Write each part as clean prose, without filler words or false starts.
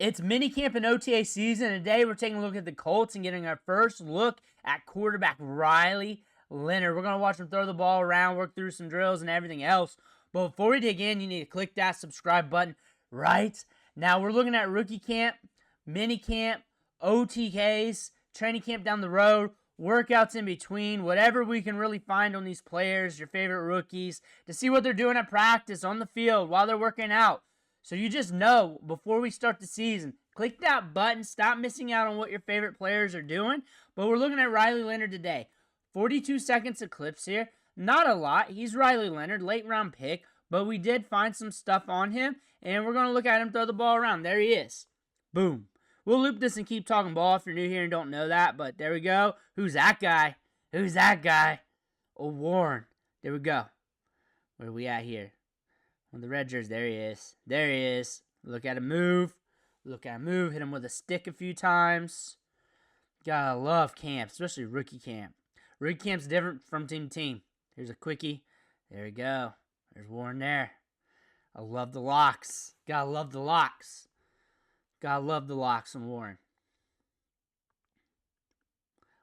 It's minicamp and OTA season. Today we're taking a look at the Colts and getting our first look at quarterback Riley Leonard. We're going to watch him throw the ball around, work through some drills and everything else. But before we dig in, you need to click that subscribe button right now. We're looking at rookie camp, minicamp, OTAs, training camp down the road, workouts in between, whatever we can really find on these players, your favorite rookies, to see what they're doing at practice, on the field, while they're working out. So you just know before we start the season, click that button, stop missing out on what your favorite players are doing. But we're looking at Riley Leonard today. 42 seconds of clips here. Not a lot. He's Riley Leonard, late round pick, but we did find some stuff on him, and we're going to look at him throw the ball around. There he is. Boom. We'll loop this and keep talking ball if you're new here and don't know that, but there we go. Who's that guy? Who's that guy? Oh, Warren. There we go. Where are we at here? On the red jersey, there he is. There he is. Look at him move. Look at him move. Hit him with a stick a few times. Gotta love camp, especially rookie camp. Rookie camp's different from team to team. Here's a quickie. There we go. There's Warren there. I love the locks. Gotta love the locks. Gotta love the locks on Warren.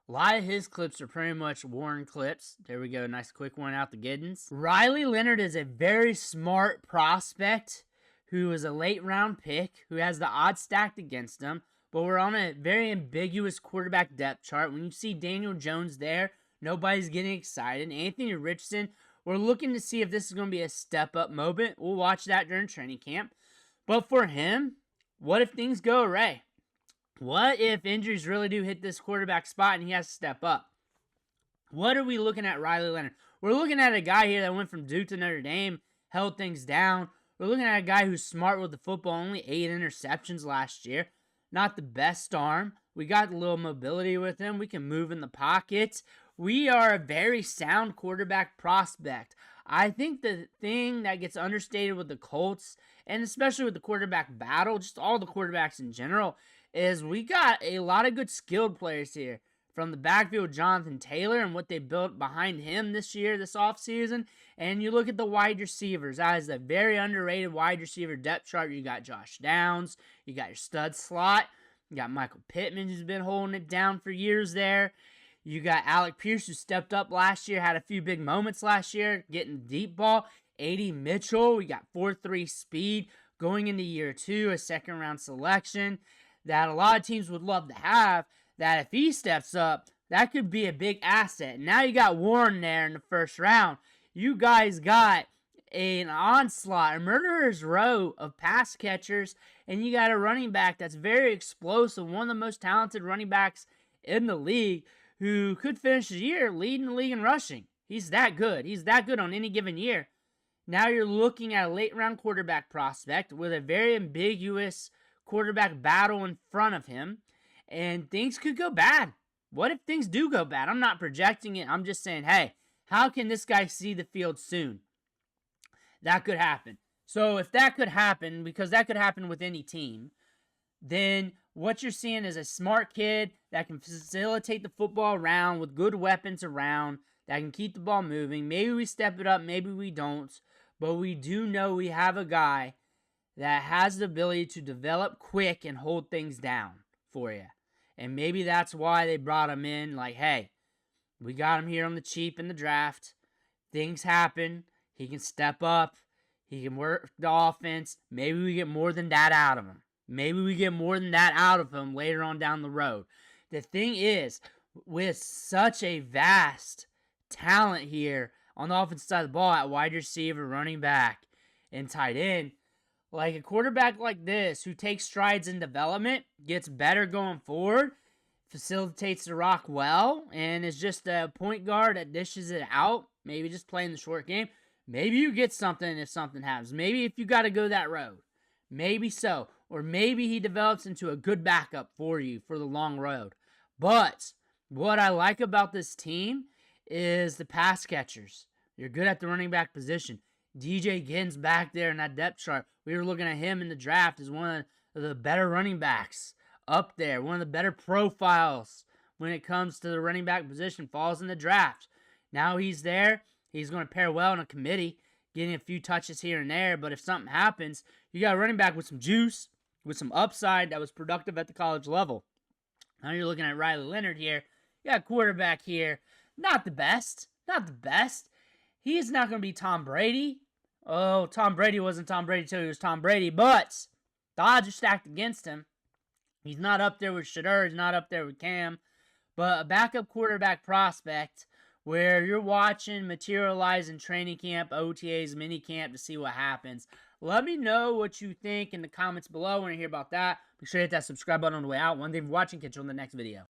A lot of his clips are pretty much Warren clips. There we go. Nice quick one out the Giddens. Riley Leonard is a very smart prospect who is a late round pick who has the odds stacked against him. But we're on a very ambiguous quarterback depth chart. When you see Daniel Jones there, nobody's getting excited. Anthony Richardson, we're looking to see if this is going to be a step up moment. We'll watch that during training camp. But for him, what if things go awry? What if injuries really do hit this quarterback spot and he has to step up? What are we looking at Riley Leonard? We're looking at a guy here that went from Duke to Notre Dame, held things down. We're looking at a guy who's smart with the football, only 8 interceptions last year. Not the best arm. We got a little mobility with him. We can move in the pockets. We are a very sound quarterback prospect. I think the thing that gets understated with the Colts, and especially with the quarterback battle, just all the quarterbacks in general, is we got a lot of good skilled players here. From the backfield, Jonathan Taylor and what they built behind him this year, this offseason. And you look at the wide receivers. That is a very underrated wide receiver depth chart. You got Josh Downs. You got your stud slot. You got Michael Pittman, who's been holding it down for years there. You got Alec Pierce, who stepped up last year, had a few big moments last year, getting deep ball. A.D. Mitchell, we got 4.3 speed going into year 2, a second-round selection that a lot of teams would love to have, that if he steps up, that could be a big asset. Now you got Warren there in the first round. You guys got an onslaught, a murderer's row of pass catchers, and you got a running back that's very explosive, one of the most talented running backs in the league, who could finish the year leading the league in rushing. He's that good. He's that good on any given year. Now you're looking at a late-round quarterback prospect with a very ambiguous quarterback battle in front of him, and things could go bad. What if things do go bad? I'm not projecting it. I'm just saying, hey, how can this guy see the field soon? That could happen. So if that could happen, because that could happen with any team, then what you're seeing is a smart kid that can facilitate the football around with good weapons around, that can keep the ball moving. Maybe we step it up, maybe we don't, but we do know we have a guy that has the ability to develop quick and hold things down for you. And maybe that's why they brought him in, like, hey, we got him here on the cheap in the draft. Things happen. He can step up. He can work the offense. Maybe we get more than that out of him. Maybe we get more than that out of him later on down the road. The thing is, with such a vast talent here on the offensive side of the ball at wide receiver, running back, and tight end, like a quarterback like this who takes strides in development, gets better going forward, facilitates the rock well, and is just a point guard that dishes it out, maybe just playing the short game, maybe you get something if something happens. Maybe if you got to go that road. Maybe so. Or maybe he develops into a good backup for you for the long road. But what I like about this team is the pass catchers. You're good at the running back position. DJ Giddens back there in that depth chart. We were looking at him in the draft as one of the better running backs up there. One of the better profiles when it comes to the running back position. Falls in the draft. Now he's there. He's going to pair well in a committee, getting a few touches here and there. But if something happens, you got a running back with some juice, with some upside that was productive at the college level. Now you're looking at Riley Leonard here. You got a quarterback here. Not the best. Not the best. He's not going to be Tom Brady. Oh, Tom Brady wasn't Tom Brady until he was Tom Brady, but the odds are stacked against him. He's not up there with Shedeur. He's not up there with Cam. But a backup quarterback prospect where you're watching materialize in training camp, OTAs, mini camp to see what happens. Let me know what you think in the comments below. I want to hear about that. Make sure you hit that subscribe button on the way out. One thing for watching. Catch you on the next video.